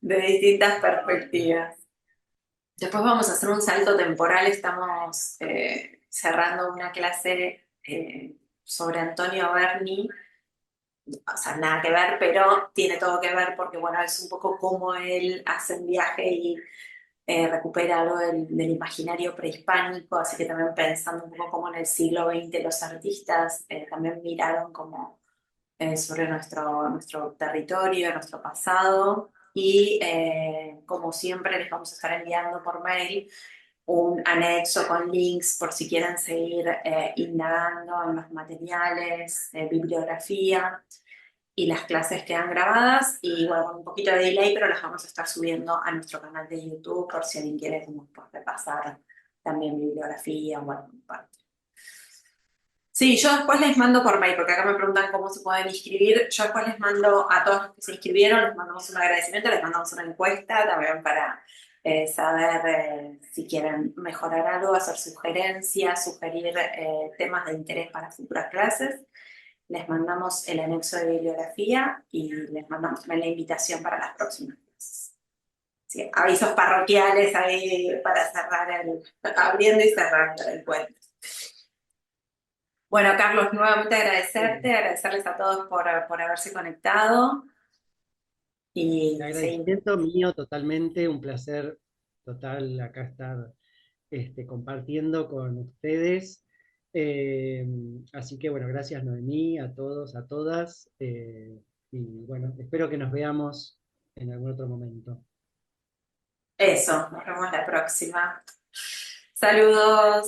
de distintas perspectivas. Después vamos a hacer un salto temporal. Estamos cerrando una clase sobre Antonio Berni, o sea, nada que ver, pero tiene todo que ver porque, bueno, es un poco cómo él hace un viaje y recupera algo del imaginario prehispánico, así que también pensando un poco cómo en el siglo XX los artistas también miraron como sobre nuestro territorio, nuestro pasado, y como siempre les vamos a estar enviando por mail un anexo con links por si quieren seguir indagando en los materiales, bibliografía y las clases quedan grabadas y bueno, con un poquito de delay, pero las vamos a estar subiendo a nuestro canal de YouTube por si alguien quiere como pues, repasar también bibliografía o alguna parte. Sí, yo después les mando por mail, porque acá me preguntan cómo se pueden inscribir. Yo después les mando a todos los que se inscribieron, les mandamos un agradecimiento, les mandamos una encuesta también para saber si quieren mejorar algo, hacer sugerencias, sugerir temas de interés para futuras clases. Les mandamos el anexo de bibliografía y les mandamos también la invitación para las próximas clases. Sí, avisos parroquiales ahí para cerrar abriendo y cerrando el cuento. Bueno, Carlos, nuevamente agradecerte, agradecerles a todos por haberse conectado El y seguimos. agradecimiento mío totalmente, un placer total acá estar compartiendo con ustedes. Eh, Así que bueno, gracias Noemí, a todos, a todas. Y bueno, espero que nos veamos en algún otro momento. Eso, nos vemos la próxima. Saludos.